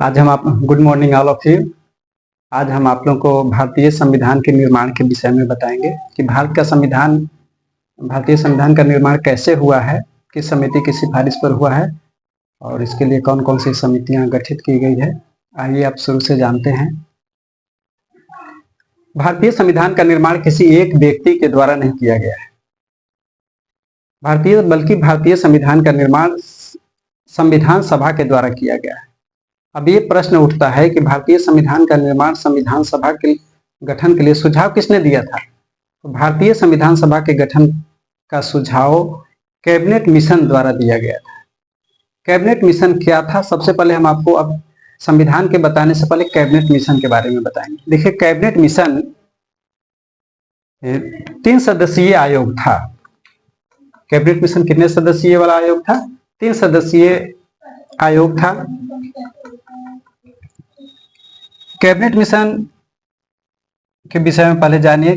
आज हम आप good morning all of you. आज हम आप लोगों को भारतीय संविधान के निर्माण के विषय में बताएंगे कि भारतीय संविधान का निर्माण कैसे हुआ है, किस समिति की सिफारिश पर हुआ है और इसके लिए कौन कौन सी समितियां गठित की गई है। आइए आप शुरू से जानते हैं। भारतीय संविधान का निर्माण किसी एक व्यक्ति के द्वारा नहीं किया गया है, बल्कि भारतीय संविधान का निर्माण संविधान सभा के द्वारा किया गया है। अब ये प्रश्न उठता है कि भारतीय संविधान का निर्माण संविधान सभा के गठन के लिए सुझाव किसने दिया था? तो भारतीय संविधान सभा के गठन का सुझाव कैबिनेट मिशन द्वारा दिया गया था। कैबिनेट मिशन क्या था? सबसे पहले हम आपको अब संविधान के बताने से पहले कैबिनेट मिशन के बारे में बताएंगे। देखिए, कैबिनेट मिशन 3 सदस्यीय आयोग था। कैबिनेट मिशन कितने सदस्यीय वाला आयोग था? 3 सदस्यीय आयोग था। कैबिनेट मिशन के विषय में पहले जानिए।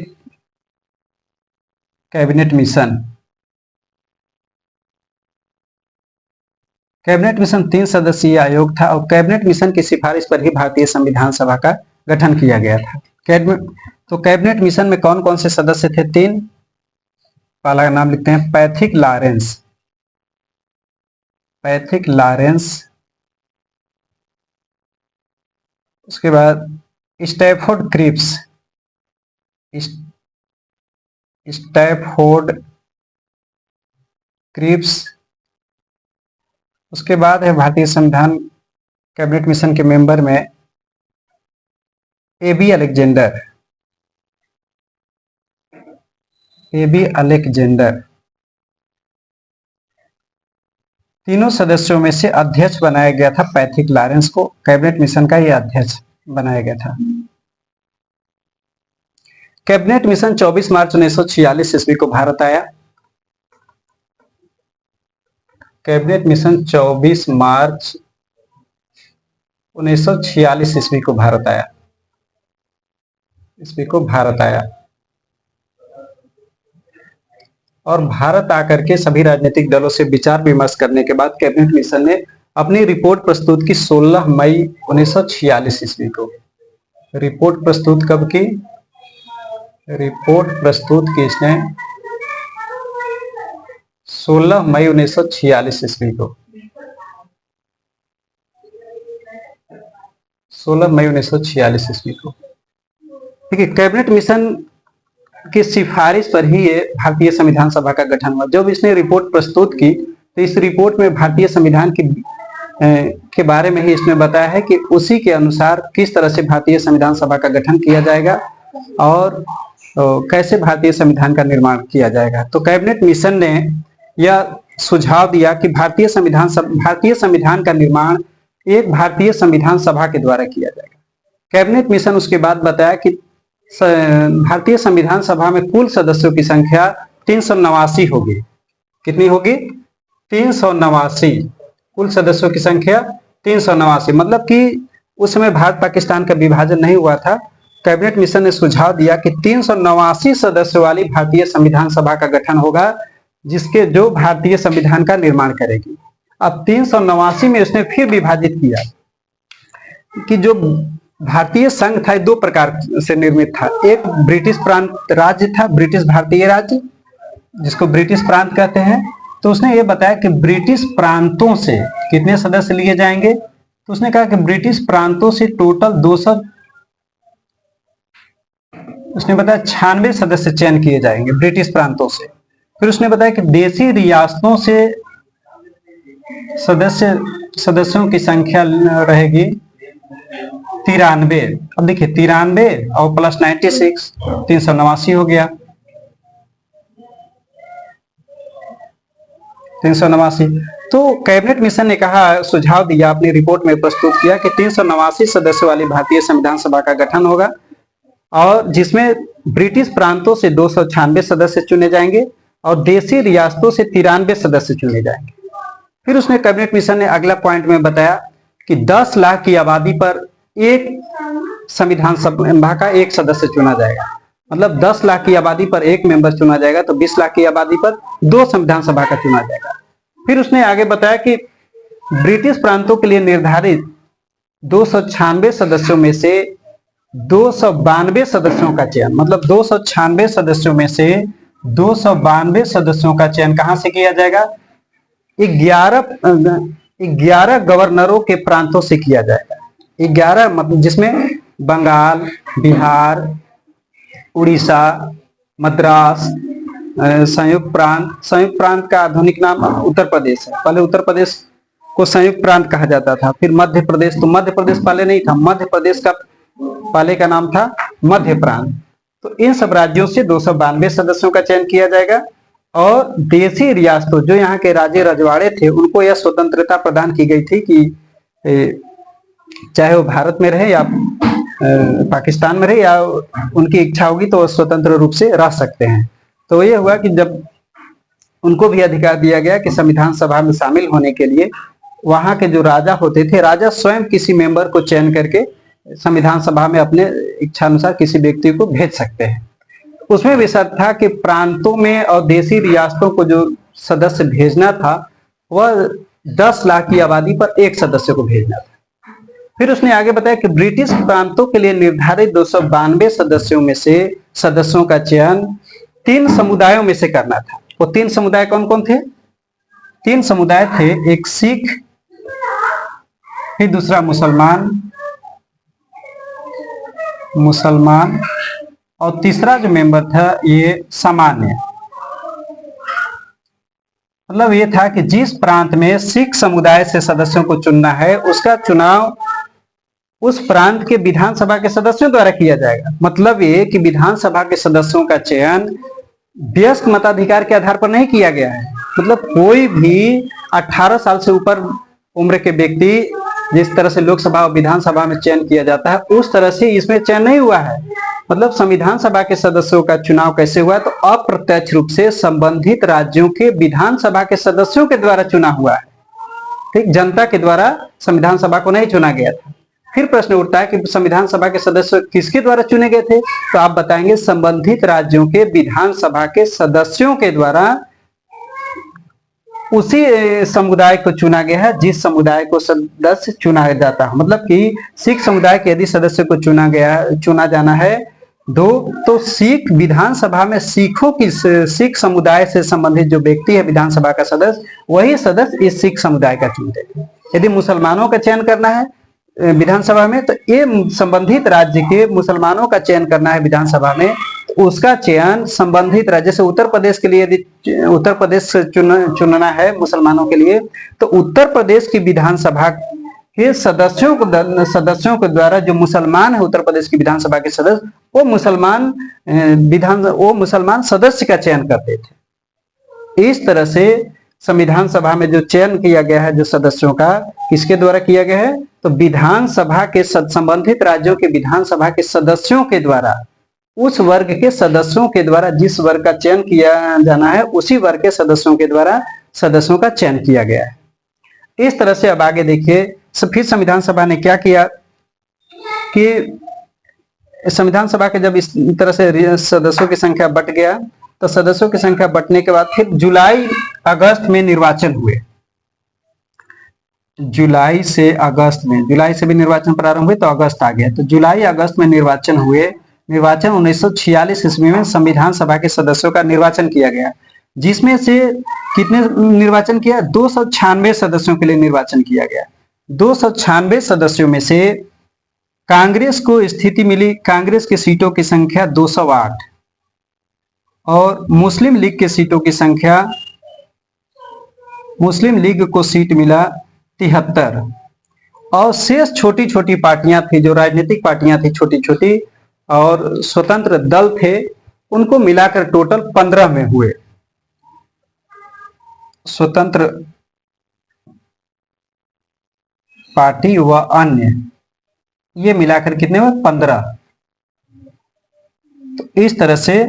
कैबिनेट मिशन 3 सदस्यीय आयोग था और कैबिनेट मिशन की सिफारिश पर ही भारतीय संविधान सभा का गठन किया गया था। कैबिनेट मिशन में कौन कौन से सदस्य थे? 3। पहला का नाम लिखते हैं पैथिक लॉरेंस, उसके बाद स्टैफोर्ड क्रिप्स, उसके बाद है भारतीय संविधान कैबिनेट मिशन के मेंबर में एबी अलेक्जेंडर। तीनों सदस्यों में से अध्यक्ष बनाया गया था पैथिक लॉरेंस को। कैबिनेट मिशन का यह अध्यक्ष बनाया गया था। कैबिनेट मिशन 24 मार्च 1946 ईस्वी को भारत आया। कैबिनेट मिशन 24 मार्च 1946 ईस्वी को भारत आया और भारत आकर के सभी राजनीतिक दलों से विचार विमर्श करने के बाद कैबिनेट मिशन ने अपनी रिपोर्ट प्रस्तुत की 16 मई 1946 ईस्वी को। रिपोर्ट प्रस्तुत कब की? रिपोर्ट प्रस्तुत की इसने 16 मई 1946 ईस्वी को। 16 मई 1946 ईस्वी को। ठीक है, कैबिनेट मिशन की सिफारिश पर ही ये भारतीय संविधान सभा का गठन हुआ। जब इसने रिपोर्ट प्रस्तुत की तो इस रिपोर्ट में भारतीय संविधान के बारे में ही इसने बताया है कि उसी के अनुसार किस तरह से भारतीय संविधान सभा का गठन किया जाएगा और कैसे भारतीय संविधान का निर्माण किया जाएगा। तो कैबिनेट मिशन ने यह सुझाव दिया कि भारतीय संविधान का निर्माण एक भारतीय संविधान सभा के द्वारा किया जाएगा। कैबिनेट मिशन उसके बाद बताया कि भारतीय संविधान सभा में कुल सदस्यों की संख्या 389 होगी। कितनी होगी? 389। कुल सदस्यों की संख्या 389। मतलब कि उस समय भारत पाकिस्तान का विभाजन नहीं हुआ था। कैबिनेट मिशन ने सुझाव दिया कि 389 सदस्यों वाली भारतीय संविधान सभा का गठन होगा, जो भारतीय संविधान का निर्माण करेगी। अब 389 में उसने फिर विभाजित किया कि जो भारतीय संघ था 2 प्रकार से निर्मित था। एक ब्रिटिश प्रांत राज्य था, ब्रिटिश भारतीय राज्य, जिसको ब्रिटिश प्रांत कहते हैं। तो उसने ये बताया कि ब्रिटिश प्रांतों से कितने सदस्य लिए जाएंगे? तो उसने कहा कि ब्रिटिश प्रांतों से टोटल 96 सदस्य चयन किए जाएंगे ब्रिटिश प्रांतों से। फिर उसने बताया कि देशी रियासतों से सदस्यों की संख्या रहेगी 93। अब देखिए 93 और प्लस 96 389 हो गया। 389। तो कैबिनेट मिशन ने कहा, सुझाव दिया, अपनी रिपोर्ट में प्रस्तुत किया कि 389 सदस्यों वाली भारतीय संविधान सभा का गठन होगा और जिसमें ब्रिटिश प्रांतों से 296 सदस्य चुने जाएंगे और देशी रियासतों से 93 सदस्य चुने जाएंगे। फिर उसने कैबिनेट मिशन ने अगला पॉइंट में बताया कि 10 लाख की आबादी पर एक संविधान सभा का एक सदस्य चुना जाएगा। मतलब 10 लाख की आबादी पर एक मेंबर चुना जाएगा तो 20 लाख की आबादी पर 2 संविधान सभा का चुना जाएगा। फिर उसने आगे बताया कि ब्रिटिश प्रांतों के लिए निर्धारित 296 सदस्यों में से 292 सदस्यों का चयन, मतलब 296 सदस्यों में से 292 सदस्यों का चयन कहां से किया जाएगा? 11 गवर्नरों के प्रांतों से किया जाएगा। 11 मतलब जिसमें बंगाल, बिहार, उड़ीसा, मद्रास, संयुक्त प्रांत का आधुनिक नाम उत्तर प्रदेश है। पहले उत्तर प्रदेश को संयुक्त प्रांत कहा जाता था। फिर मध्य प्रदेश, तो मध्य प्रदेश पहले नहीं था, मध्य प्रदेश का पहले का नाम था मध्य प्रांत। तो इन सब राज्यों से 292 सदस्यों का चयन किया जाएगा। और देशी रियासतों, जो यहाँ के राज्य रजवाड़े थे, उनको यह स्वतंत्रता प्रदान की गई थी कि चाहे वो भारत में रहे या पाकिस्तान में रहे, या उनकी इच्छा होगी तो स्वतंत्र रूप से रह सकते हैं। तो ये हुआ कि जब उनको भी अधिकार दिया गया कि संविधान सभा में शामिल होने के लिए वहां के जो राजा होते थे, राजा स्वयं किसी मेंबर को चयन करके संविधान सभा में अपने इच्छा अनुसार किसी व्यक्ति को भेज सकते हैं। उसमें भी शर्त था कि प्रांतों में और देशी रियासतों को जो सदस्य भेजना था वह 10 लाख की आबादी पर एक सदस्य को भेजना था। फिर उसने आगे बताया कि ब्रिटिश प्रांतों के लिए निर्धारित 292 सदस्यों में से सदस्यों का चयन 3 समुदायों में से करना था। वो 3 समुदाय कौन कौन थे? 3 समुदाय थे, एक सिख, फिर दूसरा मुसलमान और तीसरा जो मेंबर था ये सामान्य। मतलब ये था कि जिस प्रांत में सिख समुदाय से सदस्यों को चुनना है उसका चुनाव उस प्रांत के विधानसभा के सदस्यों द्वारा किया जाएगा। मतलब ये कि विधानसभा के सदस्यों का चयन वयस्क मताधिकार के आधार पर नहीं किया गया है। मतलब कोई भी 18 साल से ऊपर उम्र के व्यक्ति जिस तरह से लोकसभा और विधानसभा में चयन किया जाता है उस तरह से इसमें चयन नहीं हुआ है। मतलब संविधान सभा के सदस्यों का चुनाव कैसे हुआ? तो अप्रत्यक्ष रूप से संबंधित राज्यों के विधानसभा के सदस्यों के द्वारा चुना हुआ है। ठीक, जनता के द्वारा संविधान सभा को नहीं चुना गया था। फिर प्रश्न उठता है कि संविधान सभा के सदस्य किसके द्वारा चुने गए थे? तो आप बताएंगे संबंधित राज्यों के विधानसभा के सदस्यों के द्वारा उसी समुदाय को चुना गया है जिस समुदाय को सदस्य चुना जाता है। मतलब कि सिख समुदाय के यदि सदस्य को चुना जाना है तो सिख विधानसभा में सिख समुदाय से संबंधित जो व्यक्ति है विधानसभा का सदस्य, वही सदस्य इस सिख समुदाय का चुनते हैं। यदि मुसलमानों का चयन करना है विधानसभा में तो ये संबंधित राज्य के मुसलमानों का चयन करना है विधानसभा में, तो उसका चयन संबंधित राज्य से उत्तर प्रदेश के लिए यदि उत्तर प्रदेश से चुनना है मुसलमानों के लिए तो उत्तर प्रदेश की विधानसभा के सदस्यों के द्वारा जो मुसलमान है उत्तर प्रदेश की विधानसभा के सदस्य वो मुसलमान सदस्य का चयन करते थे। इस तरह से संविधान सभा में जो चयन किया गया है जो सदस्यों का किसके द्वारा किया गया है? तो विधानसभा के संबंधित राज्यों के विधानसभा के सदस्यों के द्वारा, उस वर्ग के सदस्यों के द्वारा जिस वर्ग का चयन किया जाना है उसी वर्ग के सदस्यों के द्वारा सदस्यों का चयन किया गया है। इस तरह से अब आगे देखिए फिर संविधान सभा ने क्या किया कि संविधान सभा के जब इस तरह से सदस्यों की संख्या बढ़ गया तो सदस्यों की संख्या बढ़ने के बाद फिर जुलाई अगस्त में निर्वाचन हुए। जुलाई से भी निर्वाचन प्रारंभ हुए तो अगस्त आ गया, तो जुलाई अगस्त में निर्वाचन हुए। निर्वाचन 1946 ईस्वी में संविधान सभा के सदस्यों का निर्वाचन किया गया, जिसमें से कितने निर्वाचन किया? 296 सदस्यों के लिए निर्वाचन किया गया। 296 सदस्यों में से कांग्रेस को स्थिति मिली, कांग्रेस की सीटों की संख्या 208 और मुस्लिम लीग की सीटों की संख्या, मुस्लिम लीग को सीट मिला 73 और शेष छोटी छोटी पार्टियां थी, जो राजनीतिक पार्टियां थी छोटी छोटी और स्वतंत्र दल थे, उनको मिलाकर टोटल 15 में हुए। स्वतंत्र पार्टी व अन्य ये मिलाकर कितने हुए? 15। तो इस तरह से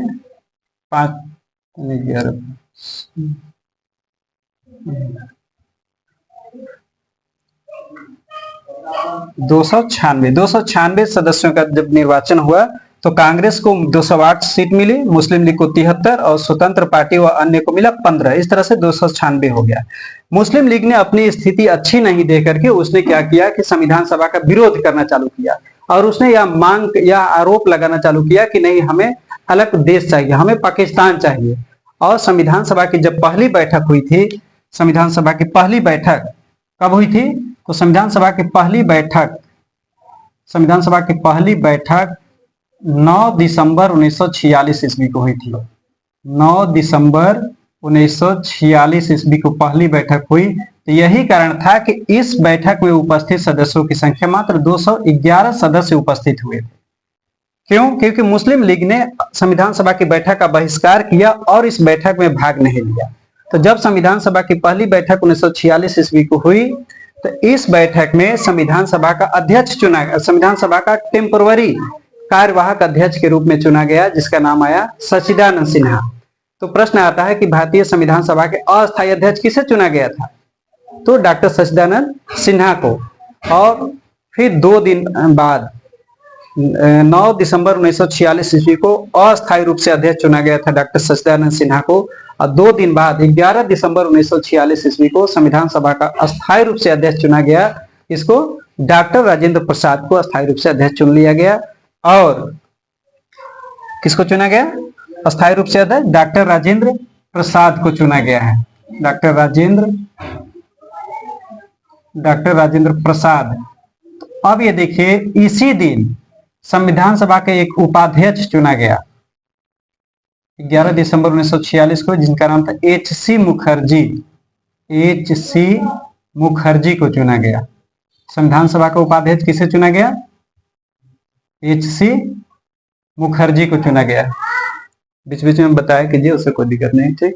296 सदस्यों का जब निर्वाचन हुआ तो कांग्रेस को 208 सीट मिली, मुस्लिम लीग को 73 और स्वतंत्र पार्टी व अन्य को मिला 15। इस तरह से 296 हो गया। मुस्लिम लीग ने अपनी स्थिति अच्छी नहीं देख करके उसने क्या किया कि संविधान सभा का विरोध करना चालू किया और उसने यह आरोप लगाना चालू किया कि नहीं, हमें अलग देश चाहिए, हमें पाकिस्तान चाहिए। और संविधान सभा की जब पहली बैठक हुई थी, संविधान सभा की पहली बैठक कब हुई थी? तो संविधान सभा की पहली बैठक 9 दिसंबर 1946 ईस्वी को हुई थी। 9 दिसंबर 1946 ईस्वी को पहली बैठक हुई। तो यही कारण था कि इस बैठक में उपस्थित सदस्यों की संख्या मात्र 211 सदस्य उपस्थित हुए थे। क्यों? क्योंकि मुस्लिम लीग ने संविधान सभा की बैठक का बहिष्कार किया और इस बैठक में भाग नहीं लिया। तो जब संविधान सभा की पहली बैठक 1946 ईस्वी को हुई तो इस बैठक में संविधान सभा का अध्यक्ष चुना गया, संविधान सभा का टेम्पररी कार्यवाहक अध्यक्ष के रूप में चुना गया, जिसका नाम आया सच्चिदानंद सिन्हा। तो प्रश्न आता है कि भारतीय संविधान सभा के अस्थायी अध्यक्ष किसे चुना गया था? तो डॉक्टर सच्चिदानंद सिन्हा को। और फिर 2 दिन बाद 9 दिसंबर 1946 ईस्वी को अस्थायी रूप से अध्यक्ष चुना गया था डॉक्टर सच्चिदानंद सिन्हा को। और 2 दिन बाद 11 दिसंबर 1946 ईस्वी को संविधान सभा का अस्थायी रूप से अध्यक्ष चुना गया। इसको डॉक्टर राजेंद्र प्रसाद को अस्थायी रूप से अध्यक्ष चुन लिया गया। और किसको चुना गया अस्थायी रूप से अध्यक्ष? डॉक्टर राजेंद्र प्रसाद को चुना गया है। डॉक्टर राजेंद्र प्रसाद। अब ये देखिए, इसी दिन संविधान सभा के एक उपाध्यक्ष चुना गया 11 दिसंबर 1946 को, जिनका नाम था H.C. मुखर्जी। H.C. मुखर्जी को चुना गया। संविधान सभा का उपाध्यक्ष किसे चुना गया? H.C. मुखर्जी को चुना गया। बीच बीच में बताया कीजिए, उससे कोई दिक्कत नहीं, ठीक।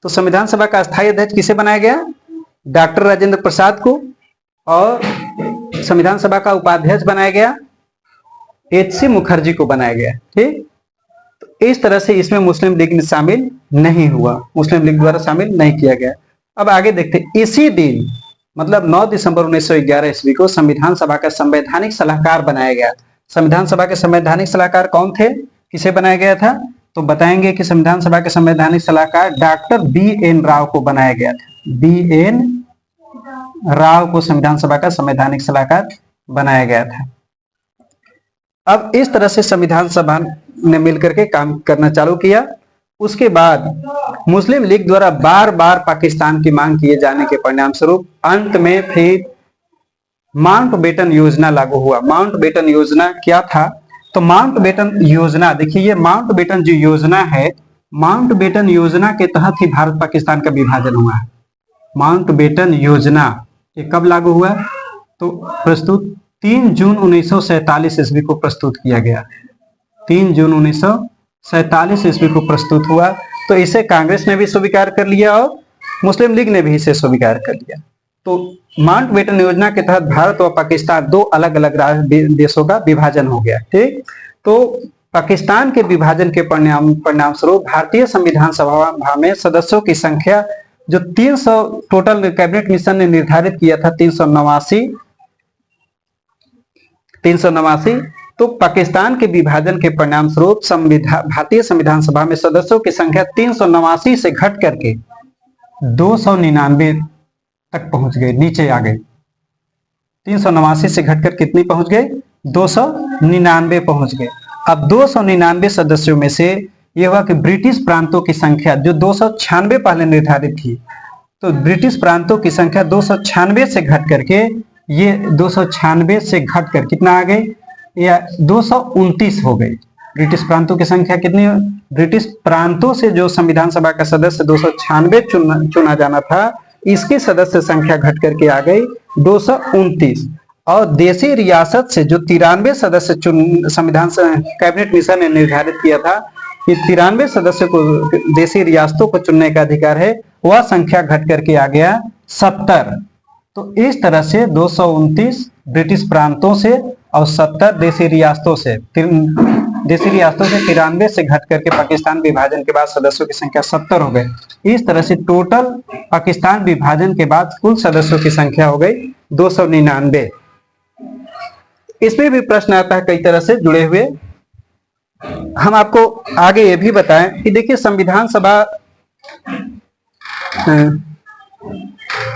तो संविधान सभा का अस्थायी अध्यक्ष किसे बनाया गया? डॉक्टर राजेंद्र प्रसाद को। और संविधान सभा का उपाध्यक्ष बनाया गया H.C. मुखर्जी को बनाया गया, ठीक। तो इस तरह से इसमें मुस्लिम लीग शामिल नहीं हुआ, मुस्लिम लीग द्वारा शामिल नहीं किया गया। अब आगे देखते, इसी दिन मतलब 9 दिसंबर 1911 ईस्वी को संविधान सभा का संवैधानिक सलाहकार बनाया गया। संविधान सभा के संवैधानिक सलाहकार कौन थे? किसे बनाया गया था? तो बताएंगे कि संविधान सभा के संवैधानिक सलाहकार डॉक्टर B.N. राव को बनाया गया था। B.N. राव को संविधान सभा का संवैधानिक सलाहकार बनाया गया था। अब इस तरह से संविधान सभा ने मिलकर के काम करना चालू किया। उसके बाद मुस्लिम लीग द्वारा बार बार पाकिस्तान की मांग किए जाने के परिणाम स्वरूप अंत में फिर माउंटबेटन योजना लागू हुआ। माउंटबेटन योजना क्या था? तो माउंटबेटन योजना, देखिए ये माउंटबेटन जो योजना है, माउंटबेटन योजना के तहत ही भारत पाकिस्तान का विभाजन हुआ है। माउंटबेटन योजना ये कब लागू हुआ? तो प्रस्तुत 3 जून 1947 ईस्वी को प्रस्तुत किया गया। 3 जून 1947 ईस्वी को प्रस्तुत हुआ। तो इसे कांग्रेस ने भी स्वीकार कर लिया और मुस्लिम लीग ने भी इसे स्वीकार कर लिया। तो माउंटबेटन योजना के तहत भारत और पाकिस्तान 2 अलग अलग देशों का विभाजन हो गया, ठीक। तो पाकिस्तान के विभाजन के परिणाम स्वरूप भारतीय संविधान सभा में सदस्यों की संख्या जो 300 टोटल कैबिनेट मिशन ने निर्धारित किया था 389। तो पाकिस्तान के विभाजन के परिणाम स्वरूप भारतीय संविधान सभा में सदस्यों की संख्या 389 से घट करके 299 तक पहुंच गए, नीचे आ गए। 389 से घटकर कितनी पहुंच गए? 299 पहुंच गए। अब 299 सदस्यों में से यह हुआ कि ब्रिटिश प्रांतों की संख्या जो 296 पहले निर्धारित थी, तो ब्रिटिश प्रांतों की संख्या 296 से घट करके ये 296 से घटकर कितना आ गई? या 229 हो गई। ब्रिटिश प्रांतों की संख्या कितनी? ब्रिटिश प्रांतों से जो संविधान सभा का सदस्य 296 चुना जाना था, इसकी सदस्य संख्या घट करके आ गई 229। और देशी रियासत से जो 93 सदस्य संविधान कैबिनेट मिशन ने निर्धारित किया था कि 93 सदस्यों को देशी रियासतों को चुनने का अधिकार है, वह संख्या घट करके आ गया 70। तो इस तरह से 229 ब्रिटिश प्रांतों से और 70 देशी रियासतों से 93 से घट करके पाकिस्तान विभाजन के बाद सदस्यों की संख्या 70 हो गए। इस तरह से टोटल पाकिस्तान विभाजन के बाद कुल सदस्यों की संख्या हो गई 299। इसमें भी प्रश्न आता है कई तरह से जुड़े हुए। हम आपको आगे ये भी बताएं कि देखिए संविधान सभा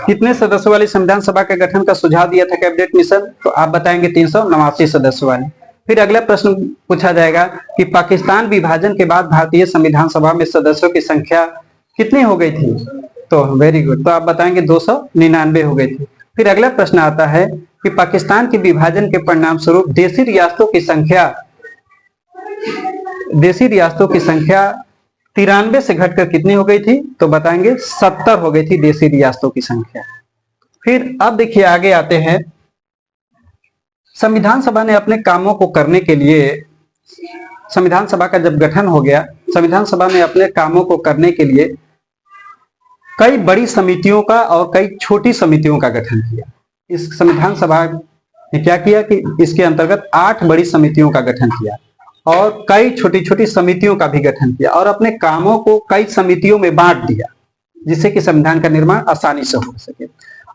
कितने सदस्यों वाली संविधान सभा के गठन का सुझाव दिया था कैबिनेट मिशन, तो आप बताएंगे 389 सदस्यों वाली। फिर अगला प्रश्न पूछा जाएगा कि पाकिस्तान विभाजन के बाद भारतीय संविधान सभा में सदस्यों की संख्या कितनी हो गई थी, तो वेरी गुड, तो आप बताएंगे 299 हो गई थी। फिर अगला प्रश्न आता है कि पाकिस्तान के विभाजन के परिणाम स्वरूप देशी रियासतों की संख्या 93 से घटकर कितनी हो गई थी, तो बताएंगे 70 हो गई थी देशी रियासतों की संख्या। फिर अब देखिए आगे आते हैं, संविधान सभा ने अपने कामों को करने के लिए, संविधान सभा का जब गठन हो गया, संविधान सभा ने अपने कामों को करने के लिए कई बड़ी समितियों का और कई छोटी समितियों का गठन किया। इस संविधान सभा ने क्या किया कि इसके अंतर्गत 8 बड़ी समितियों का गठन किया और कई छोटी छोटी समितियों का भी गठन किया और अपने कामों को कई समितियों में बांट दिया, जिससे कि संविधान का निर्माण आसानी से हो सके।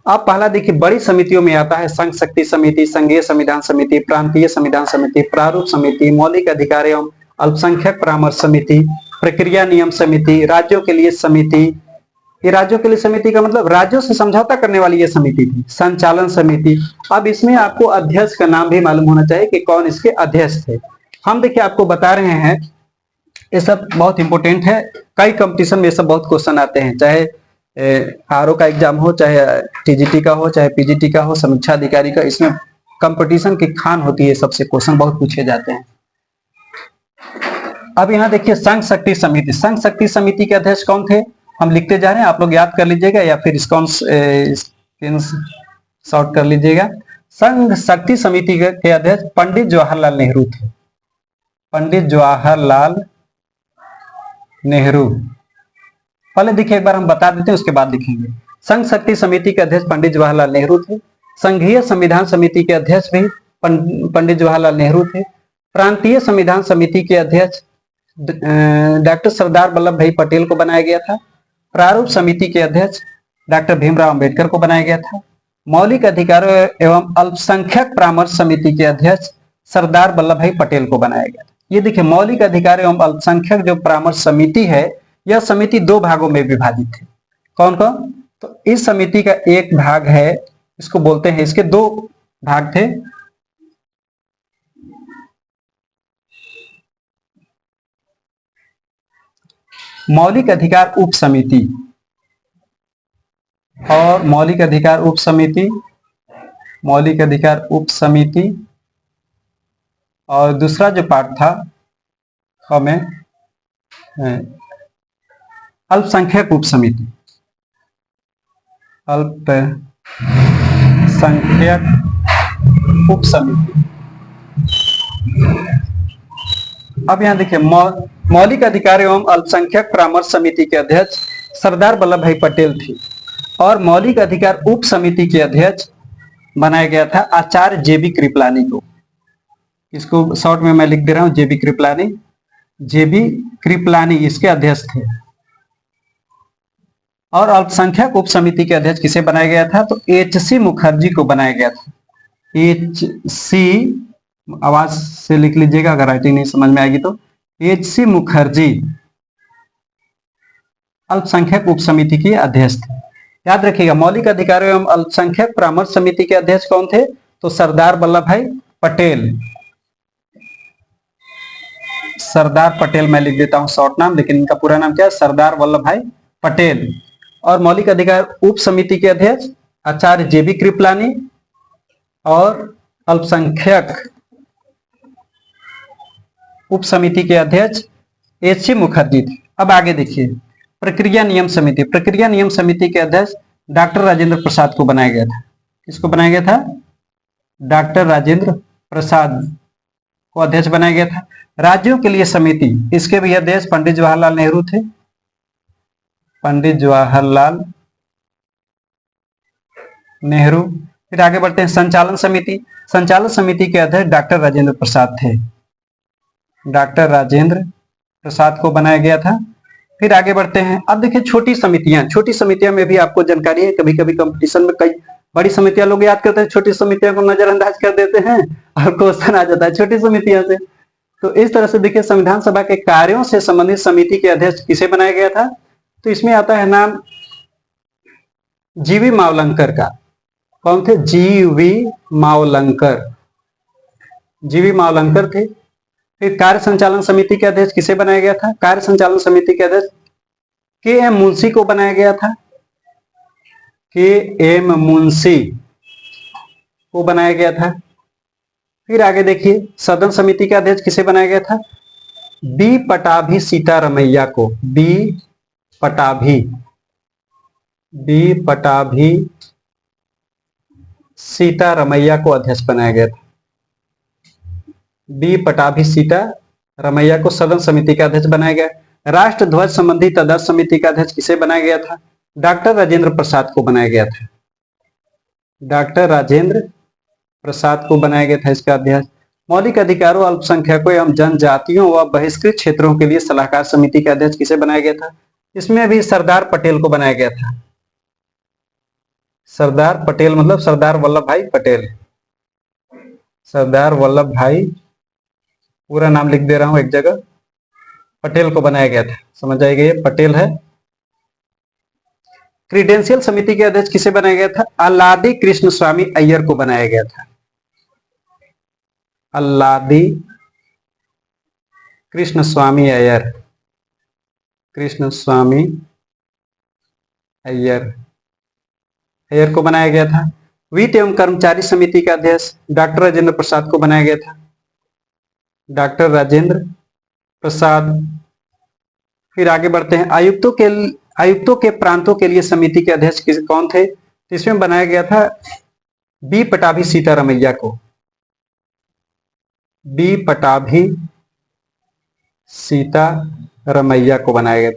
अब पहला देखिए, बड़ी समितियों में आता है संघ शक्ति समिति, संघीय संविधान समिति, प्रांतीय संविधान समिति, प्रारूप समिति, मौलिक अधिकार एवं अल्पसंख्यक परामर्श समिति, प्रक्रिया नियम समिति, राज्यों के लिए समिति। ये राज्यों के लिए समिति का मतलब राज्यों से समझौता करने वाली ये समिति थी। संचालन समिति। अब इसमें आपको अध्यक्ष का नाम भी मालूम होना चाहिए कि कौन इसके अध्यक्ष थे। हम देखिए आपको बता रहे हैं, ये सब बहुत इंपॉर्टेंट है, कई कंपटीशन में ये सब बहुत क्वेश्चन आते हैं, चाहे आरओ का एग्जाम हो, चाहे टीजीटी का हो, चाहे पीजीटी का हो, समीक्षा अधिकारी का, इसमें कंपटीशन की खान होती है, सबसे क्वेश्चन बहुत पूछे जाते हैं। अब यहाँ देखिए संघ शक्ति समिति। संघ शक्ति समिति के अध्यक्ष कौन थे, हम लिखते जा रहे हैं, आप लोग याद कर लीजिएगा या फिर इसको शॉर्ट कर लीजिएगा। संघ शक्ति समिति के अध्यक्ष पंडित जवाहरलाल नेहरू थे। पंडित जवाहरलाल नेहरू। पहले देखिए एक बार हम बता देते हैं, उसके बाद लिखेंगे। संघ शक्ति समिति के अध्यक्ष पंडित जवाहरलाल नेहरू थे। संघीय संविधान समिति के अध्यक्ष भी पंडित जवाहरलाल नेहरू थे। प्रांतीय संविधान समिति के अध्यक्ष डॉक्टर सरदार वल्लभ भाई पटेल को बनाया गया था। प्रारूप समिति के अध्यक्ष डॉक्टर भीमराव अंबेडकर को बनाया गया था। मौलिक अधिकारों एवं अल्पसंख्यक परामर्श समिति के अध्यक्ष सरदार वल्लभ भाई पटेल को बनाया गया था। ये देखिए मौलिक अधिकार एवं अल्पसंख्यक जो परामर्श समिति है, यह समिति 2 भागों में विभाजित है। कौन कौन, तो इस समिति का एक भाग है, इसको बोलते हैं, इसके 2 भाग थे। मौलिक अधिकार उप समिति और मौलिक अधिकार उप समिति, मौलिक अधिकार उप समिति, और दूसरा जो पार्ट था हमें अल्पसंख्यक उप समिति, अल्पसंख्यक उप समिति। अब यहां देखिए मौलिक अधिकार एवं अल्पसंख्यक परामर्श समिति के अध्यक्ष सरदार वल्लभ भाई पटेल थे और मौलिक अधिकार उप समिति के अध्यक्ष बनाया गया था आचार्य जेबी कृपलानी को। इसको शॉर्ट में मैं लिख दे रहा हूं, जेबी कृपलानी। जेबी कृपलानी इसके अध्यक्ष थे। और अल्पसंख्यक उप समिति के अध्यक्ष किसे बनाया गया था, तो एच.सी. मुखर्जी को बनाया गया था। एच.सी. आवाज से लिख लीजिएगा अगर राइटिंग नहीं समझ में आएगी तो। एच.सी. मुखर्जी अल्पसंख्यक उप समिति के अध्यक्ष थे। याद रखिएगा मौलिक अधिकारों एवं अल्पसंख्यक परामर्श समिति के अध्यक्ष कौन थे, तो सरदार वल्लभ भाई पटेल। सरदार पटेल मैं लिख देता हूं शॉर्ट नाम, लेकिन इनका पूरा नाम क्या है, सरदार वल्लभ भाई पटेल। और मौलिक अधिकार उप समिति के अध्यक्ष आचार्य जेबी कृपलानी और अल्पसंख्यक उप समिति के अध्यक्ष एच.सी. मुखर्जी थे। अब आगे देखिए प्रक्रिया नियम समिति। प्रक्रिया नियम समिति के अध्यक्ष डॉक्टर राजेंद्र प्रसाद को बनाया गया था। किसको बनाया गया था, डॉक्टर राजेंद्र प्रसाद को अध्यक्ष बनाया गया था। राज्यों के लिए समिति, इसके भी अध्यक्ष पंडित जवाहरलाल नेहरू थे। पंडित जवाहरलाल नेहरू। फिर आगे बढ़ते हैं संचालन समिति। संचालन समिति के अध्यक्ष डॉक्टर राजेंद्र प्रसाद थे। डॉक्टर राजेंद्र प्रसाद को बनाया गया था। फिर आगे बढ़ते हैं, अब देखिए छोटी समितियां। छोटी समितियां में भी आपको जानकारी है, कभी कभी कंपटीशन में कई बड़ी समितियां लोग याद करते हैं, छोटी समितियों को नजरअंदाज कर देते हैं और क्वेश्चन आ जाता है छोटी समितियों से। तो इस तरह से देखिए संविधान सभा के कार्यों से संबंधित समिति के अध्यक्ष किसे बनाया गया था? तो इसमें आता है नाम जीवी मावलंकर का। कौन थे? जीवी मावलंकर, जीवी मावलंकर थे। फिर कार्य संचालन समिति के अध्यक्ष किसे बनाया गया था? कार्य संचालन समिति के अध्यक्ष के एम मुंशी को बनाया गया था, के एम मुंशी को बनाया गया था। फिर आगे देखिए सदन समिति का अध्यक्ष किसे बनाया गया था? बी पटाभी सीतारमैया को, बी पटाभी सीतारमैया को अध्यक्ष बनाया गया था। बी पटाभी सीतारमैया को सदन समिति का अध्यक्ष बनाया गया। राष्ट्र ध्वज संबंधी तदर्थ समिति का अध्यक्ष किसे बनाया गया था? डॉक्टर राजेंद्र प्रसाद को बनाया गया था, डॉक्टर राजेंद्र प्रसाद को बनाया गया था इसका अध्यक्ष। मौलिक अधिकारों, अल्पसंख्यकों एवं जनजातियों व बहिष्कृत क्षेत्रों के लिए सलाहकार समिति का अध्यक्ष किसे बनाया गया था? इसमें भी सरदार पटेल को बनाया गया था। सरदार पटेल मतलब सरदार वल्लभ भाई पटेल, सरदार वल्लभ भाई, पूरा नाम लिख दे रहा हूं एक जगह, पटेल को बनाया गया था, समझ आएगा ये पटेल है। क्रीडेंशियल समिति के अध्यक्ष किसे बनाया गया था? अल्लादी कृष्ण स्वामी अय्यर को बनाया गया था, अल्लादी कृष्ण स्वामी अय्यर, कृष्ण स्वामी अय्यर को बनाया गया था। वित्त एवं कर्मचारी समिति का अध्यक्ष डॉक्टर राजेंद्र प्रसाद को बनाया गया था, डॉक्टर राजेंद्र प्रसाद। फिर आगे बढ़ते हैं, आयुक्तों के प्रांतों के लिए समिति के अध्यक्ष कौन थे? इसमें बनाया गया था बी पटाभी सीतारमैया को, बी पटाभी सीतारमैया को बनाया गया था।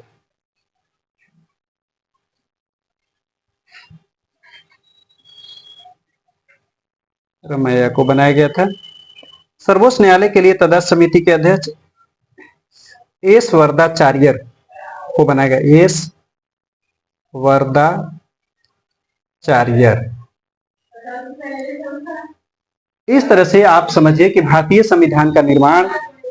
रमैया को बनाया गया था। सर्वोच्च न्यायालय के लिए तदर्थ समिति के अध्यक्ष एस वरदाचार्यर को बनाया गया, एस वरदाचार्यर। इस तरह से आप समझिए कि भारतीय संविधान का निर्माण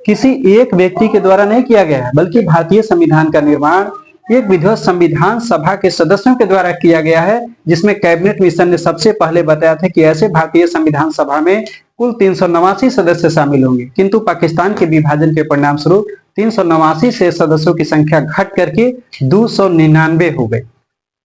किसी एक व्यक्ति के द्वारा नहीं किया गया है, बल्कि भारतीय संविधान का निर्माण एक विधिवत संविधान सभा के सदस्यों के द्वारा किया गया है, जिसमें कैबिनेट मिशन ने सबसे पहले बताया था कि ऐसे भारतीय संविधान सभा में कुल 389 सदस्य शामिल होंगे, किंतु पाकिस्तान के विभाजन के परिणाम स्वरूप 389 से सदस्यों की संख्या घट करके 299 हो गई।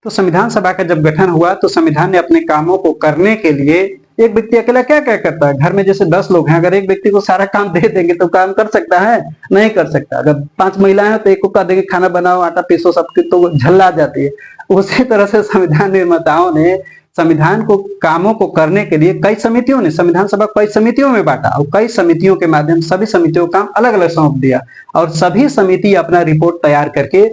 तो संविधान सभा का जब गठन हुआ तो संविधान ने अपने कामों को करने के लिए, एक व्यक्ति अकेला क्या क्या करता है? घर में जैसे 10 लोग हैं, अगर एक व्यक्ति को सारा काम दे देंगे तो काम कर सकता है? नहीं कर सकता। अगर 5 महिलाएं हैं तो एक को कह देंगे खाना बनाओ, आटा पीसो, सबकी तो झल्ला जाती है। उसी तरह से संविधान निर्माताओं ने संविधान को कामों को करने के लिए कई समितियों ने संविधान सभा कई समितियों में बांटा और कई समितियों के माध्यम सभी समितियों का काम अलग अलग सौंप दिया और सभी समिति अपना रिपोर्ट तैयार करके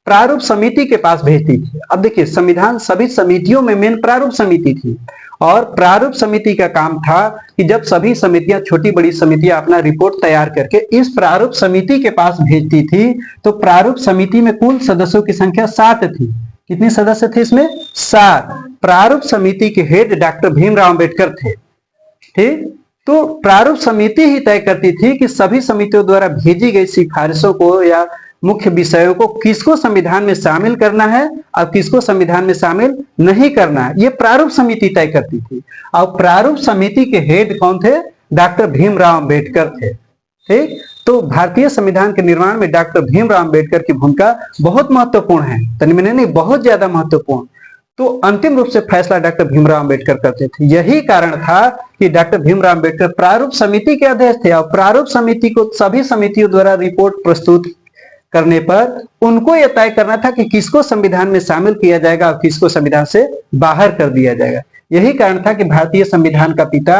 प्रारूप समिति के पास भेजती थी। अब देखिए संविधान सभी समितियों में मेन प्रारूप समिति थी और प्रारूप समिति का काम था कि जब सभी समितियां, छोटी बड़ी समितियां अपना रिपोर्ट तैयार करके इस प्रारूप समिति के पास भेजती थी तो प्रारूप समिति में कुल सदस्यों की संख्या 7 थी। कितने सदस्य थे इसमें? 7। प्रारूप समिति के हेड डॉक्टर भीमराव अंबेडकर थे। ठीक, तो प्रारूप समिति ही तय करती थी कि सभी समितियों द्वारा भेजी गई सिफारिशों को या मुख्य विषयों को किसको संविधान में शामिल करना है और किसको संविधान में शामिल नहीं करना है, ये प्रारूप समिति तय करती थी। और प्रारूप समिति के हेड कौन थे? डॉक्टर भीमराव अंबेडकर थे। ठीक, तो भारतीय संविधान के निर्माण में डॉक्टर भीमराव अंबेडकर की भूमिका बहुत महत्वपूर्ण है, तनी मनी नहीं, बहुत ज्यादा महत्वपूर्ण। तो अंतिम रूप से फैसला डॉक्टर भीमराव अंबेडकर करते थे। यही कारण था कि डॉक्टर भीमराव अंबेडकर प्रारूप समिति के अध्यक्ष थे और प्रारूप समिति को सभी समितियों द्वारा रिपोर्ट प्रस्तुत करने पर उनको यह तय करना था कि किसको संविधान में शामिल किया जाएगा और किसको संविधान से बाहर कर दिया जाएगा। यही कारण था कि भारतीय संविधान का पिता